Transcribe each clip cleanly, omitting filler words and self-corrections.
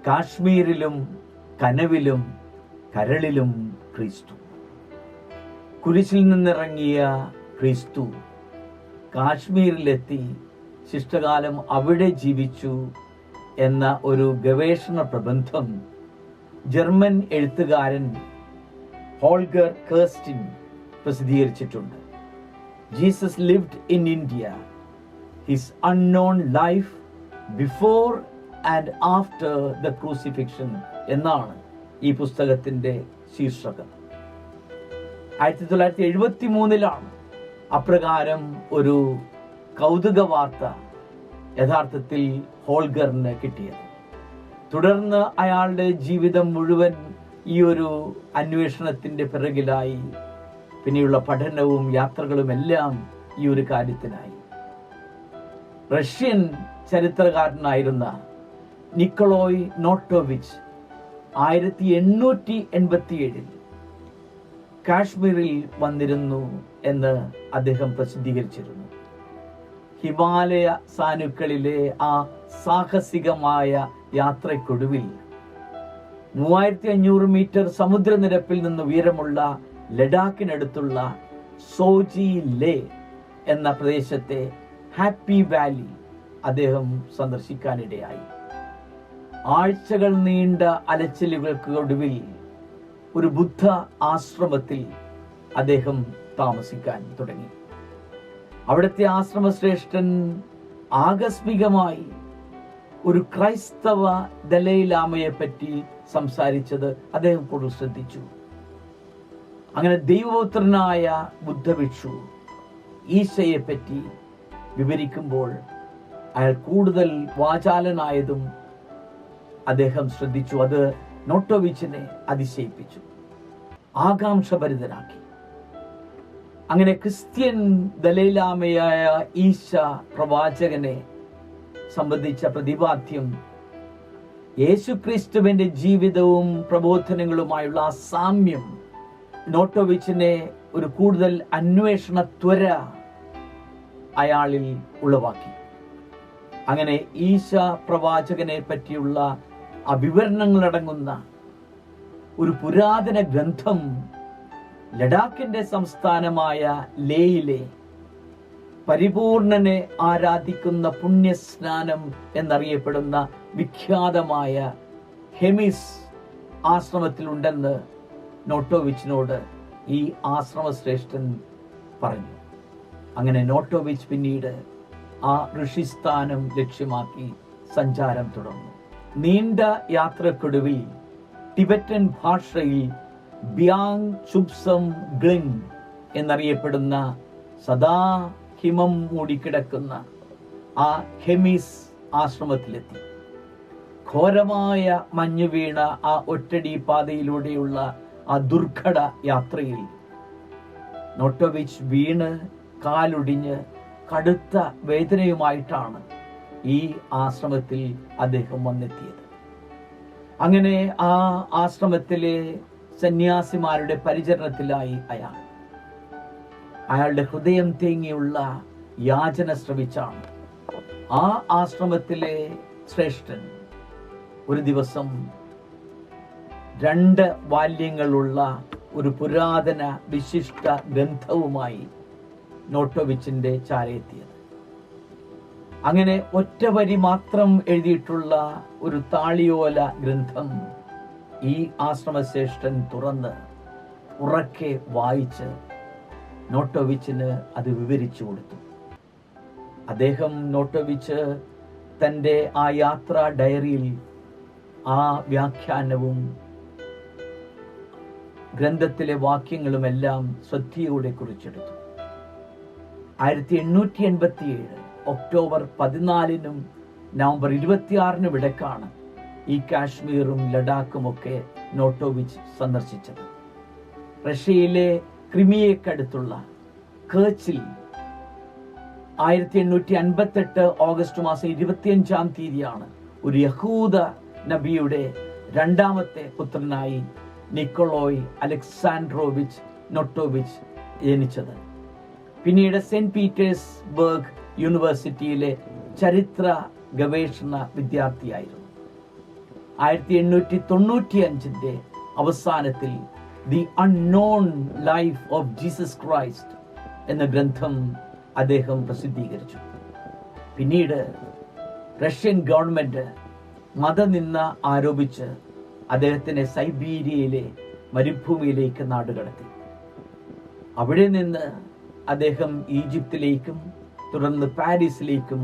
കാശ്മീരിലും കനവിലും കരളിലും ക്രിസ്തു. കുരിശിൽ നിന്നിറങ്ങിയ ക്രിസ്തു കാശ്മീരിലെത്തി ശിഷ്ടകാലം അവിടെ ജീവിച്ചു എന്ന ഒരു ഗവേഷണ പ്രബന്ധം ജർമ്മൻ എഴുത്തുകാരൻ ഹോൾഗർ കേർസ്റ്റിൻ പ്രസിദ്ധീകരിച്ചിട്ടുണ്ട്. Jesus lived in India, his unknown life before and after the crucifixion എന്നാണ് ഈ പുസ്തകത്തിന്റെ ശീർഷകം. 1973 അപ്രകാരം ഒരു കൗതുക വാർത്ത യഥാർത്ഥത്തിൽ ഹോൾഗറിന് കിട്ടിയത്. തുടർന്ന് അയാളുടെ ജീവിതം മുഴുവൻ ഈ ഒരു അന്വേഷണത്തിന്റെ പിറകിലായി. പിന്നെയുള്ള പഠനവും യാത്രകളും എല്ലാം ഈ ഒരു കാര്യത്തിനായി. റഷ്യൻ ചരിത്രകാരനായിരുന്ന നിക്കോളോയ് നോട്ടോവിച്ച് 1887 കാശ്മീരിൽ വന്നിരുന്നു എന്ന് അദ്ദേഹം പ്രസിദ്ധീകരിച്ചിരുന്നു. ഹിമാലയ സാനുക്കളിലെ ആ സാഹസികമായ യാത്രയ്ക്കൊടുവിൽ 3500 മീറ്റർ സമുദ്രനിരപ്പിൽ നിന്ന് ഉയരമുള്ള ലഡാക്കിനടുത്തുള്ള സോജി ലേ എന്ന പ്രദേശത്തെ ഹാപ്പി വാലി അദ്ദേഹം സന്ദർശിക്കാനിടയായി. ആഴ്ചകൾ നീണ്ട അലച്ചിലുകൾക്കൊടുവിൽ ഒരു ബുദ്ധ ആശ്രമത്തിൽ അദ്ദേഹം താമസിക്കാൻ തുടങ്ങി. അവിടുത്തെ ആശ്രമശ്രേഷ്ഠൻ ആകസ്മികമായി ഒരു ക്രൈസ്തവ ദലൈലാമയെ പറ്റി സംസാരിച്ചത് അദ്ദേഹം കൂടുതൽ ശ്രദ്ധിച്ചു. അങ്ങനെ ദൈവപുത്രനായ ബുദ്ധഭിക്ഷു ഈശയെ പറ്റി വിവരിക്കുമ്പോൾ അയാൾ കൂടുതൽ വാചാലനായതും അദ്ദേഹം ശ്രദ്ധിച്ചു. അത് നോട്ടോവിച്ചിനെ അതിശയിപ്പിച്ചു, ആകാംക്ഷഭരിതനാക്കി. അങ്ങനെ ക്രിസ്ത്യൻ ദലൈലാമയായ ഈശ പ്രവാചകനെ സംബന്ധിച്ച പ്രതിപാദ്യം യേശുക്രിസ്തുവിന്റെ ജീവിതവും പ്രബോധനങ്ങളുമായുള്ള ആ സാമ്യം നോട്ടോവിച്ചിനെ ഒരു കൂടുതൽ അന്വേഷണ ത്വര അയാളിൽ ഉളവാക്കി. അങ്ങനെ ഈശ പ്രവാചകനെ പറ്റിയുള്ള ആ വിവരണങ്ങളടങ്ങുന്ന ഒരു പുരാതന ഗ്രന്ഥം ലഡാക്കിന്റെ സംസ്ഥാനമായ ലേയിലെ പരിപൂർണനെ ആരാധിക്കുന്ന പുണ്യസ്നാനം എന്നറിയപ്പെടുന്ന വിഖ്യാതമായ ഹെമിസ് ആശ്രമത്തിലുണ്ടെന്ന് നോട്ടോവിച്ചിനോട് ഈ ആശ്രമശ്രേഷ്ഠൻ പറഞ്ഞു. അങ്ങനെ നോട്ടോവിച്ച് പിന്നീട് ആ ഋഷിസ്ഥാനം ലക്ഷ്യമാക്കി സഞ്ചാരം തുടർന്നു. നീണ്ട യാത്രക്കൊടുവിൽ ടിബറ്റൻ ഭാഷയിൽ ബ്യാങ് ചുബ്സം ഗ്ലിങ് എന്നറിയപ്പെടുന്ന സദാ ഹിമം മൂടിക്കിടക്കുന്ന ആ ഹെമിസ് ആശ്രമത്തിലെത്തി. ഘോരമായ മഞ്ഞു വീണ ആ ഒറ്റടി പാതയിലൂടെയുള്ള ആ ദുർഘട യാത്രയിൽ നോട്ടോവിച്ച് വീണ് കാലൊടിഞ്ഞ് കടുത്ത വേദനയുമായിട്ടാണ് ഈ ആശ്രമത്തിൽ അദ്ദേഹം വന്നെത്തിയത്. അങ്ങനെ ആ ആശ്രമത്തിലെ സന്യാസിമാരുടെ പരിചരണത്തിലായി അയാളുടെ ഹൃദയം തേങ്ങിയുള്ള യാചന ശ്രവിച്ചാണ് ആ ആശ്രമത്തിലെ ശ്രേഷ്ഠൻ ഒരു ദിവസം 2 വാല്യങ്ങളുള്ള ഒരു പുരാതന വിശിഷ്ട ഗ്രന്ഥവുമായി നോട്ടോവിച്ചിന്റെ ചാരയെത്തിയത്. അങ്ങനെ ഒറ്റ വരി മാത്രം എഴുതിയിട്ടുള്ള ഒരു താളിയോല ഗ്രന്ഥം ഈ ആശ്രമശ്രേഷ്ഠൻ തുറന്ന് ഉറക്കെ വായിച്ച് നോട്ടോവിച്ചിന് അത് വിവരിച്ചു കൊടുത്തു. അദ്ദേഹം നോട്ടോവിച്ച് തൻ്റെ ആ യാത്രാ ഡയറിയിൽ ആ വ്യാഖ്യാനവും ഗ്രന്ഥത്തിലെ വാക്യങ്ങളുമെല്ലാം ശ്രദ്ധയോടെ കുറിച്ചെടുത്തു. 1887 ഒക്ടോബർ 14 നവംബർ 26 ഇടയ്ക്കാണ് ഈ കാശ്മീറും ലഡാക്കുമൊക്കെ നോട്ടോവിച്ച് സന്ദർശിച്ചത്. റഷ്യയിലെ ക്രിമിയക്കടുത്തുള്ള കേച്ചിൽ 1858 ഓഗസ്റ്റ് മാസം 25 ഒരു യഹൂദ നബിയുടെ 2ാമത്തെ പുത്രനായി നിക്കോളോയ് അലക്സാൻഡ്രോവിച്ച് നോട്ടോവിച്ച് ജനിച്ചത്. പിന്നീട് സെന്റ് പീറ്റേഴ്സ്ബർഗ് യൂണിവേഴ്സിറ്റിയിലെ ചരിത്ര ഗവേഷണ വിദ്യാർത്ഥിയായിരുന്നു. 1895 അവസാനത്തിൽ the unknown life of Jesus Christ എന്ന ഗ്രന്ഥം അദ്ദേഹം പ്രസിദ്ധീകരിച്ചു. പിന്നീട് റഷ്യൻ ഗവൺമെന്റ് മതനിന്ദ ആരോപിച്ച് അദ്ദേഹത്തിനെ സൈബീരിയയിലെ മരുഭൂമിയിലേക്ക് നാടുകടത്തി. അവിടെ നിന്ന് അദ്ദേഹം ഈജിപ്തിലേക്കും തുടർന്ന് പാരീസിലേക്കും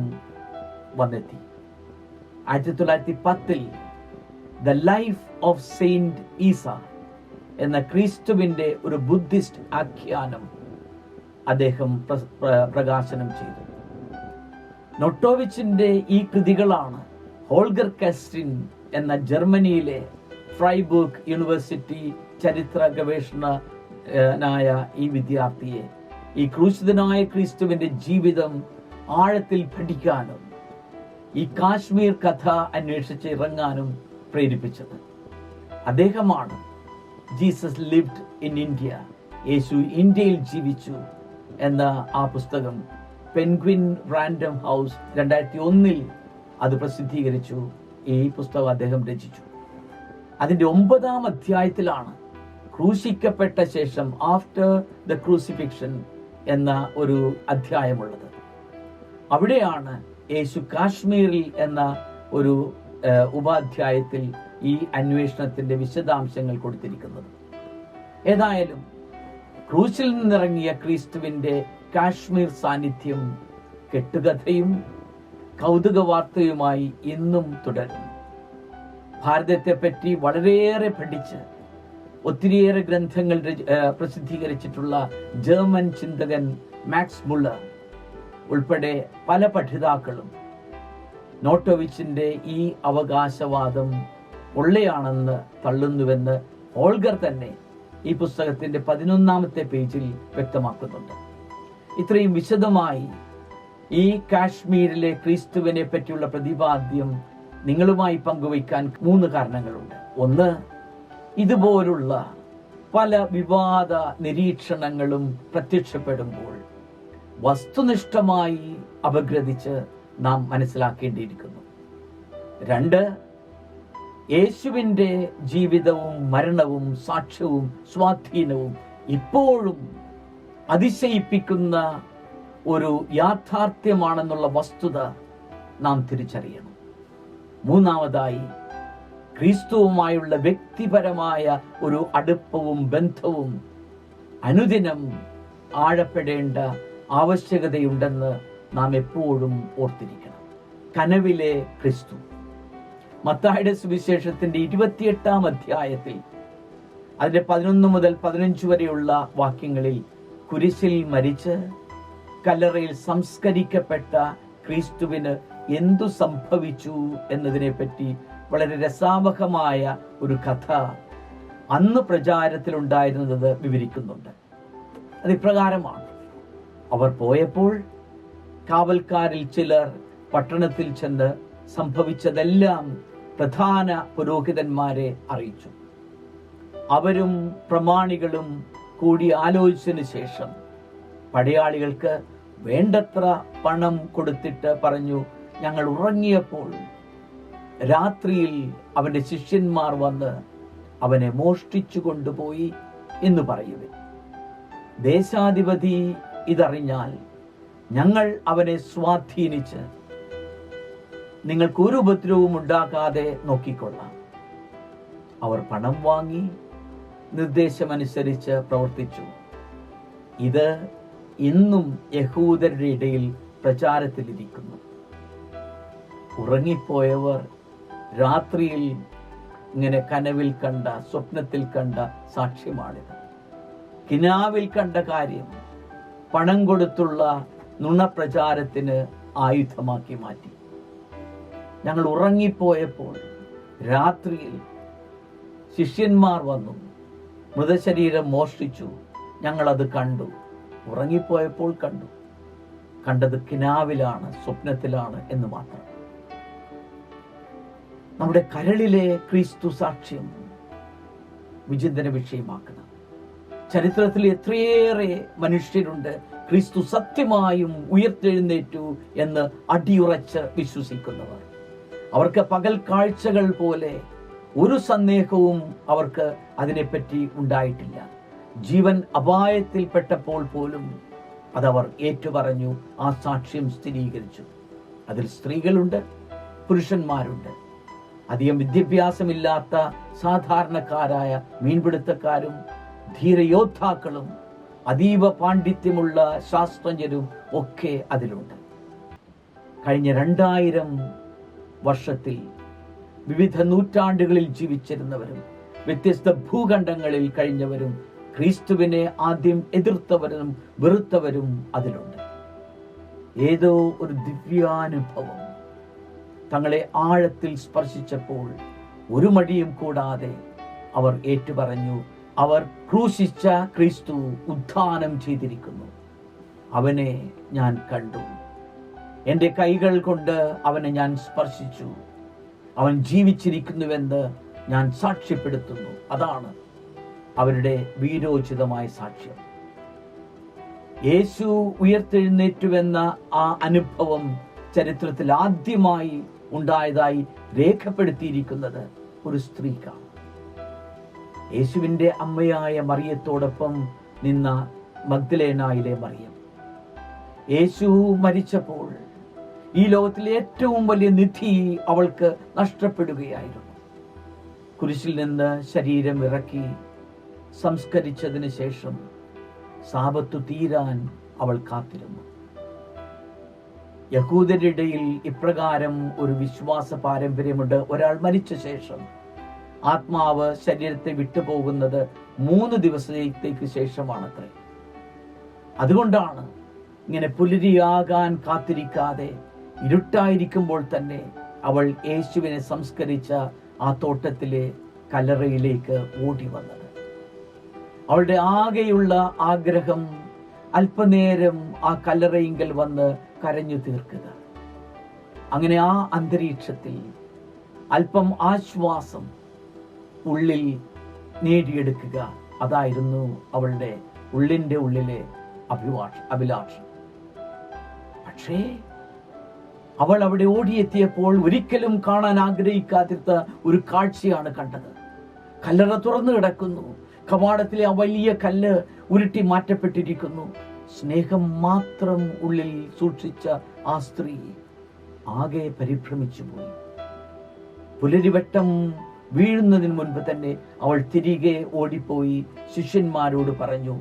വന്നെത്തി. 1910 the life of saint Issa എന്ന ക്രിസ്തുവിന്റെ ഒരു ബുദ്ധിസ്റ്റ് ആഖ്യാനം അദ്ദേഹം പ്രകാശനം ചെയ്തു. നൊട്ടോവിച്ചിന്റെ ഈ കൃതികളാണ് ഹോൾഗർ കാസ്റ്റിൻ എന്ന ജർമ്മനിയിലെ ഫ്രൈബൂർക്ക് യൂണിവേഴ്സിറ്റി ചരിത്ര ഗവേഷകനായ ഈ വിദ്യാർത്ഥിയെ ഈ ക്രൂശിതനായ ക്രിസ്തുവിന്റെ ജീവിതം ആഴത്തിൽ പഠിക്കാനും ഈ കാശ്മീർ കഥ അന്വേഷിച്ച് ഇറങ്ങാനും പ്രേരിപ്പിച്ചത്. അദ്ദേഹമാണ് ജീസസ് ലിവ്ഡ് ഇൻ ഇന്ത്യ, യേശു ഇന്ത്യയിൽ ജീവിച്ചു എന്ന ആ പുസ്തകം പെൻഗ്വിൻ റാൻഡം ഹൗസ് 2001 അത് പ്രസിദ്ധീകരിച്ചു. ഈ പുസ്തകം അദ്ദേഹം രചിച്ചു. അതിന്റെ 9ാം അധ്യായത്തിലാണ് ക്രൂശിക്കപ്പെട്ട ശേഷം ആഫ്റ്റർ ദ ക്രൂസിഫിക്ഷൻ എന്ന ഒരു അധ്യായമുള്ളത്. അവിടെയാണ് യേശു കാശ്മീരിൽ എന്ന ഒരു ഉപാധ്യായത്തിൽ ഈ അന്വേഷണത്തിന്റെ വിശദാംശങ്ങൾ കൊടുത്തിരിക്കുന്നത്. ഏതായാലും ക്രൂശിൽ നിന്നിറങ്ങിയ ക്രിസ്തുവിന്റെ കാശ്മീർ സാന്നിധ്യം കെട്ടുകഥയും കൗതുക വാർത്തയുമായി ഇന്നും തുടരുന്നു. ഭാരതത്തെ പറ്റി വളരെയേറെ പഠിച്ച് ഒത്തിരിയേറെ ഗ്രന്ഥങ്ങൾ പ്രസിദ്ധീകരിച്ചിട്ടുള്ള ജർമ്മൻ ചിന്തകൻ മാക്സ് മുള്ളർ ഉൾപ്പെടെ പല പഠിതാക്കളും നോട്ടോവിച്ചിന്റെ ഈ അവകാശവാദം പൊള്ളയാണെന്ന് തള്ളുന്നുവെന്ന് ഹോൾഗർ തന്നെ ഈ പുസ്തകത്തിന്റെ 11ാമത്തെ പേജിൽ വ്യക്തമാക്കുന്നുണ്ട്. ഇത്രയും വിശദമായി ഈ കാശ്മീരിലെ ക്രിസ്തുവിനെ പറ്റിയുള്ള പ്രതിപാദ്യം നിങ്ങളുമായി പങ്കുവയ്ക്കാൻ 3 കാരണങ്ങളുണ്ട്. ഒന്ന്, ഇതുപോലുള്ള പല വിവാദ നിരീക്ഷണങ്ങളും പ്രത്യക്ഷപ്പെടുമ്പോൾ വസ്തുനിഷ്ഠമായി അപഗ്രഥിച്ച് നാം മനസ്സിലാക്കേണ്ടിയിരിക്കുന്നു. 2, യേശുവിന്റെ ജീവിതവും മരണവും സാക്ഷ്യവും സ്വാധീനവും ഇപ്പോഴും അതിശയിപ്പിക്കുന്ന ഒരു യാഥാർത്ഥ്യമാണെന്നുള്ള വസ്തുത നാം തിരിച്ചറിയണം. 3ാമതായി, ക്രിസ്തുവുമായുള്ള വ്യക്തിപരമായ ഒരു അടുപ്പവും ബന്ധവും അനുദിനം ആഴപ്പെടേണ്ട ആവശ്യകതയുണ്ടെന്ന് നാം എപ്പോഴും ഓർത്തിരിക്കണം. കനവിലെ ക്രിസ്തു. മത്തായിയുടെ സുവിശേഷത്തിന്റെ 28ാം അധ്യായത്തിൽ അതിന്റെ 11 മുതൽ 15 വരെയുള്ള വാക്യങ്ങളിൽ കുരിശിൽ മരിച്ച് കല്ലറയിൽ സംസ്കരിക്കപ്പെട്ട ക്രിസ്തുവിന് എന്തു സംഭവിച്ചു എന്നതിനെ പറ്റി വളരെ രസാവഹമായ ഒരു കഥ അന്ന് പ്രചാരത്തിലുണ്ടായിരുന്നത് വിവരിക്കുന്നുണ്ട്. അത് ഇപ്രകാരമാണ്: അവർ പോയപ്പോൾ കാവൽക്കാരിൽ ചിലർ പട്ടണത്തിൽ ചെന്ന് സംഭവിച്ചതെല്ലാം പ്രധാന പുരോഹിതന്മാരെ അറിയിച്ചു. അവരും പ്രമാണികളും കൂടി ആലോചിച്ചതിന് ശേഷം പടയാളികൾക്ക് വേണ്ടത്ര പണം കൊടുത്തിട്ട് പറഞ്ഞു, ഞങ്ങൾ ഉറങ്ങിയപ്പോൾ രാത്രിയിൽ അവന്റെ ശിഷ്യന്മാർ വന്ന് അവനെ മോഷ്ടിച്ചു കൊണ്ടുപോയി എന്ന് പറയുവേ. ദേശാധിപതി ഇതറിഞ്ഞാൽ ഞങ്ങൾ അവനെ സ്വാധീനിച്ച് നിങ്ങൾക്ക് ഒരു ഉപദ്രവവും ഉണ്ടാക്കാതെ നോക്കിക്കൊള്ളാം. അവർ പണം വാങ്ങി നിർദ്ദേശമനുസരിച്ച് പ്രവർത്തിച്ചു. ഇത് ഇന്നും യഹൂദരുടെ ഇടയിൽ പ്രചാരത്തിലിരിക്കുന്നു. ഉറങ്ങിപ്പോയവർ രാത്രിയിൽ ഇങ്ങനെ കനവിൽ കണ്ട, സ്വപ്നത്തിൽ കണ്ട സാക്ഷ്യമാണിത്. കിനാവിൽ കണ്ട കാര്യം പണം കൊടുത്തുള്ള നുണപ്രചാരത്തിന് ആയുധമാക്കി മാറ്റി. ഞങ്ങൾ ഉറങ്ങിപ്പോയപ്പോൾ രാത്രിയിൽ ശിഷ്യന്മാർ വന്നു, മൃതശരീരം മോഷ്ടിച്ചു, ഞങ്ങളത് കണ്ടു. ഉറങ്ങിപ്പോയപ്പോൾ കണ്ടു, കണ്ടത് കിനാവിലാണ്, സ്വപ്നത്തിലാണ് എന്ന് മാത്രം. നമ്മുടെ കരളിലെ ക്രിസ്തു സാക്ഷ്യം വിചിന്തന വിഷയമാക്കണം. ചരിത്രത്തിൽ എത്രയേറെ മനുഷ്യരുണ്ട് ക്രിസ്തു സത്യമായും ഉയർത്തെഴുന്നേറ്റു എന്ന് അടിയുറച്ച് വിശ്വസിക്കുന്നവർ. അവർക്ക് പകൽ കാഴ്ചകൾ പോലെ ഒരു സന്ദേഹവും അവർക്ക് അതിനെപ്പറ്റി ഉണ്ടായിട്ടില്ല. ജീവൻ അപായത്തിൽപ്പെട്ടപ്പോൾ പോലും അതവർ ഏറ്റുപറഞ്ഞു, ആ സാക്ഷ്യം സ്ഥിരീകരിച്ചു. അതിൽ സ്ത്രീകളുണ്ട്, പുരുഷന്മാരുണ്ട്. അധികം വിദ്യാഭ്യാസമില്ലാത്ത സാധാരണക്കാരായ മീൻപിടുത്തക്കാരും ധീരയോദ്ധാക്കളും അതീവ പാണ്ഡിത്യമുള്ള ശാസ്ത്രജ്ഞരും ഒക്കെ അതിലുണ്ട്. കഴിഞ്ഞ 2000 വർഷത്തിൽ വിവിധ നൂറ്റാണ്ടുകളിൽ ജീവിച്ചിരുന്നവരും വ്യത്യസ്ത ഭൂഖണ്ഡങ്ങളിൽ കഴിഞ്ഞവരും ക്രിസ്തുവിനെ ആദ്യം എതിർത്തവരും വെറുത്തവരും അതിലുണ്ട്. ഏതോ ഒരു ദിവ്യാനുഭവം തങ്ങളെ ആഴത്തിൽ സ്പർശിച്ചപ്പോൾ ഒരു മടിയും കൂടാതെ അവർ ഏറ്റുപറഞ്ഞു, അവർ ക്രൂശിച്ച ക്രിസ്തു ഉത്ഥാനം ചെയ്തിരിക്കുന്നു. അവനെ ഞാൻ കണ്ടു, എൻ്റെ കൈകൾ കൊണ്ട് അവനെ ഞാൻ സ്പർശിച്ചു, അവൻ ജീവിച്ചിരിക്കുന്നുവെന്ന് ഞാൻ സാക്ഷ്യപ്പെടുത്തുന്നു. അതാണ് അവരുടെ വീരോചിതമായ സാക്ഷ്യം. യേശു ഉയർത്തെഴുന്നേറ്റുവെന്ന ആ അനുഭവം ചരിത്രത്തിൽ ആദ്യമായി ഉണ്ടായതായി രേഖപ്പെടുത്തിയിരിക്കുന്നത് ഒരു സ്ത്രീക്കാണ്. യേശുവിൻ്റെ അമ്മയായ മറിയത്തോടൊപ്പം നിന്ന മഗ്ദലേനായിലെ മറിയം. യേശു മരിച്ചപ്പോൾ ഈ ലോകത്തിലെ ഏറ്റവും വലിയ നിധി അവൾക്ക് നഷ്ടപ്പെടുകയായിരുന്നു. കുരിശിൽ നിന്ന് ശരീരം ഇറക്കി സംസ്കരിച്ചതിന് ശേഷം സാപത്തു തീരാൻ അവൾ കാത്തിരുന്നു. യഹൂദരുടെ ഇപ്രകാരം ഒരു വിശ്വാസ പാരമ്പര്യമുണ്ട്. ഒരാൾ മരിച്ച ശേഷം ആത്മാവ് ശരീരത്തെ വിട്ടുപോകുന്നത് 3 ദിവസത്തേക്ക് ശേഷമാണത്രേ. അതുകൊണ്ടാണ് ഇങ്ങനെ പുലരിയാകാൻ കാത്തിരിക്കാതെ ഇരുട്ടായിരിക്കുമ്പോൾ തന്നെ അവൾ യേശുവിനെ സംസ്കരിച്ച ആ തോട്ടത്തിലെ കല്ലറയിലേക്ക് ഓടി വന്നത്. അവളുടെ ആകെയുള്ള ആഗ്രഹം അല്പനേരം ആ കല്ലറയിങ്കൽ വന്ന് കരഞ്ഞു തീർക്കുക. അങ്ങനെ ആ അന്തരീക്ഷത്തിൽ അല്പം ആശ്വാസം ഉള്ളിൽ നേടിയെടുക്കുക. അതായിരുന്നു അവളുടെ ഉള്ളിൻ്റെ ഉള്ളിലെ അഭിലാഷം. പക്ഷേ അവൾ അവിടെ ഓടിയെത്തിയപ്പോൾ ഒരിക്കലും കാണാൻ ആഗ്രഹിക്കാത്ത ഒരു കാഴ്ചയാണ് കണ്ടത്. കല്ലറ തുറന്നു കിടക്കുന്നു. കവാടത്തിലെ ആ വലിയ കല്ല് ഉരുട്ടി മാറ്റപ്പെട്ടിരിക്കുന്നു. സ്നേഹം മാത്രം ഉള്ളിൽ സൂക്ഷിച്ച ആ സ്ത്രീ ആകെ പരിഭ്രമിച്ചു പോയി. പുലരിവട്ടം വീഴുന്നതിന് മുൻപ് തന്നെ അവൾ തിരികെ ഓടിപ്പോയി ശിഷ്യന്മാരോട് പറഞ്ഞു,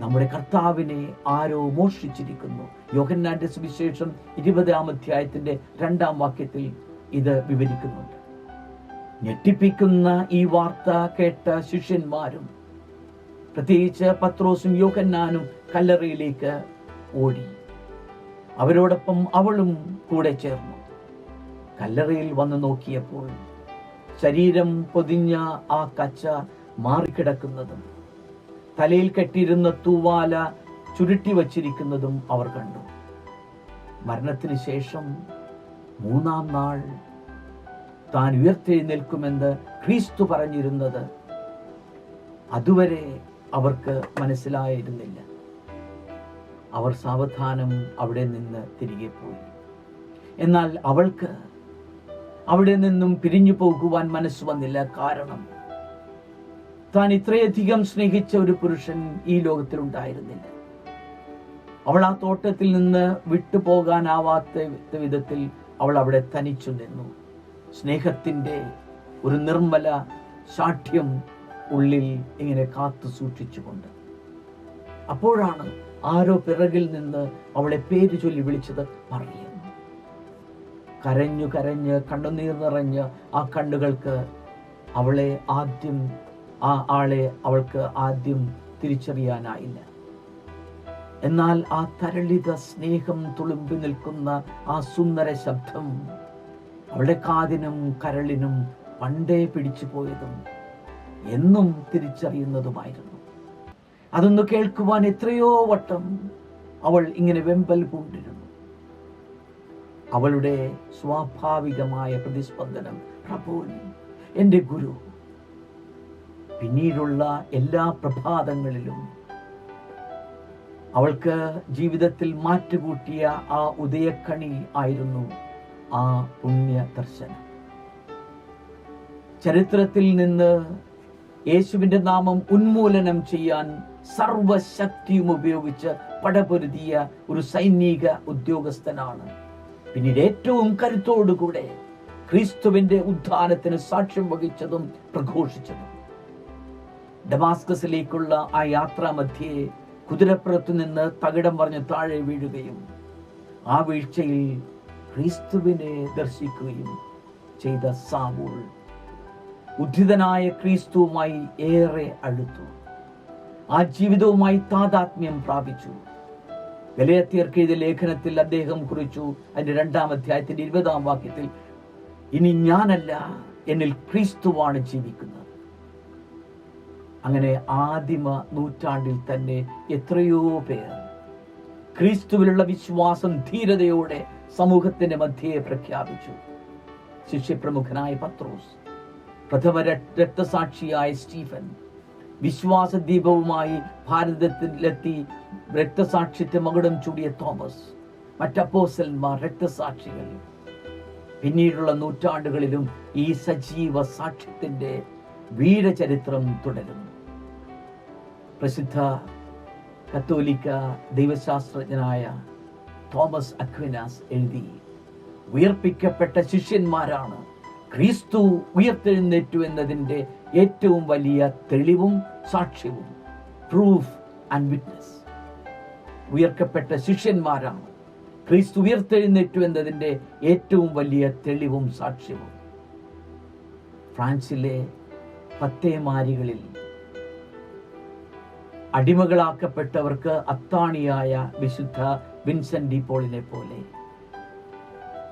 നമ്മുടെ കർത്താവിനെ ആരോ മോഷ്ടിച്ചിരിക്കുന്നു. യോഹന്നാന്റെ സുവിശേഷം 20-ാം അധ്യായത്തിന്റെ 2-ാം വാക്യത്തിൽ ഇത് വിവരിക്കുന്നുണ്ട്. ഞെട്ടിപ്പിക്കുന്ന ഈ വാർത്ത കേട്ട ശിഷ്യന്മാരും പ്രത്യേകിച്ച് പത്രോസും യോഹന്നാനും കല്ലറയിലേക്ക് ഓടി. അവരോടൊപ്പം അവളും കൂടെ ചേർന്നു. കല്ലറയിൽ വന്ന് നോക്കിയപ്പോൾ ശരീരം പൊതിഞ്ഞ ആ കച്ച മാറിക്കിടക്കുന്നതും തലയിൽ കെട്ടിയിരുന്ന തൂവാല ചുരുട്ടി വച്ചിരിക്കുന്നതും അവർ കണ്ടു. മരണത്തിന് ശേഷം 3-ാം നാൾ താൻ ഉയർത്തെഴുന്നേൽക്കുമെന്ന് ക്രിസ്തു പറഞ്ഞിരുന്നത് അതുവരെ അവർക്ക് മനസ്സിലായിരുന്നില്ല. അവർ സാവധാനം അവിടെ നിന്ന് തിരികെ പോയി. എന്നാൽ അവൾക്ക് അവിടെ നിന്നും പിരിഞ്ഞു പോകുവാൻ മനസ്സ് വന്നില്ല. കാരണം താൻ ഇത്രയധികം സ്നേഹിച്ച ഒരു പുരുഷൻ ഈ ലോകത്തിൽ ഉണ്ടായിരുന്നില്ല. അവൾ ആ തോട്ടത്തിൽ നിന്ന് വിട്ടുപോകാനാവാത്ത വിധത്തിൽ അവൾ അവിടെ തനിച്ചു നിന്നു. സ്നേഹത്തിന്റെ ഒരു നിർമ്മല ശാഠ്യം ഉള്ളിൽ ഇങ്ങനെ കാത്തു സൂക്ഷിച്ചുകൊണ്ട്. അപ്പോഴാണ് ആരോ പിറകിൽ നിന്ന് അവളെ പേര് ചൊല്ലി വിളിച്ചത് മറിയം. കരഞ്ഞു കരഞ്ഞ് കണ്ണുനീർ നിറഞ്ഞ് ആ കണ്ണുകൾക്ക് ആ ആളെ അവൾക്ക് ആദ്യം തിരിച്ചറിയാനായില്ല. എന്നാൽ ആ തരളിത സ്നേഹം തുളുമ്പി നിൽക്കുന്ന ആ സുന്ദര ശബ്ദം അവളുടെ കാതിനും കരളിനും പണ്ടേ പിടിച്ചു പോയതും എന്നും തിരിച്ചറിയുന്നതുമായിരുന്നു. അതൊന്ന് കേൾക്കുവാൻ എത്രയോ വട്ടം അവൾ ഇങ്ങനെ വെമ്പൽ പൂണ്ടിരുന്നു. അവളുടെ സ്വാഭാവികമായ പ്രതിസ്പന്ദനം, പ്രഭുവേ, എൻ്റെ ഗുരു. പിന്നീടുള്ള എല്ലാ പ്രഭാതങ്ങളിലും അവൾക്ക് ജീവിതത്തിൽ മാറ്റുകൂട്ടിയ ആ ഉദയക്കണി ആയിരുന്നു ആ പുണ്യ ദർശനം. ചരിത്രത്തിൽ നിന്ന് യേശുവിന്റെ നാമം ഉന്മൂലനം ചെയ്യാൻ സർവശക്തിയും ഉപയോഗിച്ച് പടപൊരുതിയ ഒരു സൈനിക ഉദ്യോഗസ്ഥനാണ്. പിന്നീട് ഏറ്റവും കരുത്തോടുകൂടെ ക്രിസ്തുവിന്റെ ഉദ്ധാനത്തിന് സാക്ഷ്യം വഹിച്ചതും പ്രഘോഷിച്ചതും. ഡമാസ്കസിലേക്കുള്ള ആ യാത്രാമധ്യേ കുതിരപ്പുറത്തു നിന്ന് തകിടം പറഞ്ഞ് താഴെ വീഴുകയും ആ വീഴ്ചയിൽ ക്രിസ്തുവിനെ ദർശിക്കുകയും ചെയ്ത സാവൂൾ ഉദ്ധിതനായ ക്രിസ്തുവുമായി ഏറെ അടുത്തു. ആ ജീവിതവുമായി താതാത്മ്യം പ്രാപിച്ചു. ഗലാത്യർക്ക് എഴുതിയ ലേഖനത്തിൽ അദ്ദേഹം കുറിച്ചു, അതിന്റെ 2-ാം അധ്യായത്തിന്റെ 20-ാം വാക്യത്തിൽ, ഇനി ഞാനല്ല, എന്നിൽ ക്രിസ്തുവാണ് ജീവിക്കുന്നത്. അങ്ങനെ ആദിമ നൂറ്റാണ്ടിൽ തന്നെ എത്രയോ പേർ ക്രിസ്തുവിലുള്ള വിശ്വാസം ധീരതയോടെ സമൂഹത്തിന്റെ മധ്യേ പ്രഖ്യാപിച്ചു. ശിഷ്യപ്രമുഖനായ പത്രോസ്, പ്രഥമ രക്തസാക്ഷിയായ സ്റ്റീഫൻ, വിശ്വാസദീപവുമായി ഭാരതത്തിലെത്തി രക്തസാക്ഷിത്വ മകുടം ചൂടിയ തോമസ്, മറ്റപ്പോസ്തലന്മാർ, രക്തസാക്ഷികൾ. പിന്നീടുള്ള നൂറ്റാണ്ടുകളിലും ഈ സജീവ സാക്ഷ്യത്തിന്റെ വീരചരിത്രം തുടരുന്നു. പ്രസിദ്ധ കത്തോലിക്ക ദൈവശാസ്ത്രജ്ഞനായ തോമസ് അക്വിനാസ് എഴുതി, ഉയർപ്പിക്കപ്പെട്ട ശിഷ്യന്മാരാണ് ക്രിസ്തു ഉയർത്തെഴുന്നേറ്റു എന്നതിൻ്റെ ഏറ്റവും വലിയ തെളിവും സാക്ഷ്യവും. Proof and witness. ഉയർക്കപ്പെട്ട ശിഷ്യന്മാരാണ് ക്രിസ്തു ഉയർത്തെഴുന്നേറ്റു എന്നതിൻ്റെ ഏറ്റവും വലിയ തെളിവും സാക്ഷ്യവും. ഫ്രാൻസിലെ പത്തേമാരികളിൽ അടിമകളാക്കപ്പെട്ടവർക്ക് അത്താണിയായ വിശുദ്ധ വിൻസെന്റ് ഡി പോളിനെ പോലെ,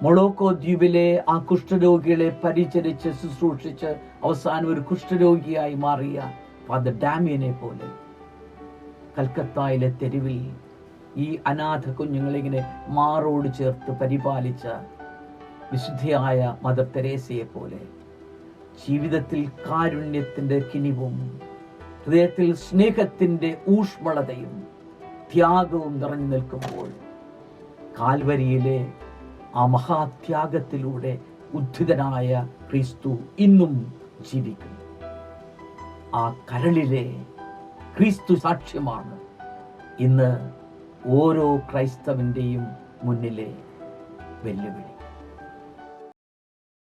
മൊളോക്കോ ദ്വീപിലെ ആ കുഷ്ഠരോഗികളെ പരിചരിച്ച് ശുശ്രൂഷിച്ച് അവസാനം ഒരു കുഷ്ഠരോഗിയായി മാറിയ ഫാദർ ഡാമിയനെ പോലെ, കൽക്കത്തയിലെ തെരുവിൽ ഈ അനാഥ കുഞ്ഞുങ്ങളെ ഇങ്ങനെ മാറോട് ചേർത്ത് പരിപാലിച്ച വിശുദ്ധയായ മദർ തെരേസയെ പോലെ ജീവിതത്തിൽ കാരുണ്യത്തിന്റെ കിനിവും ഹൃദയത്തിൽ സ്നേഹത്തിന്റെ ഊഷ്മളതയും ത്യാഗവും നിറഞ്ഞു നിൽക്കുമ്പോൾ കാൽവരിയിലെ ആ മഹാത്യാഗത്തിലൂടെ ഉദ്ധിതനായ ക്രിസ്തു ഇന്നും ജീവിക്കുന്നു. ആ കരളിലെ ക്രിസ്തു സാക്ഷ്യമാണ് ഇന്ന് ഓരോ ക്രൈസ്തവന്റെയും മുന്നിലെ വെല്ലുവിളി.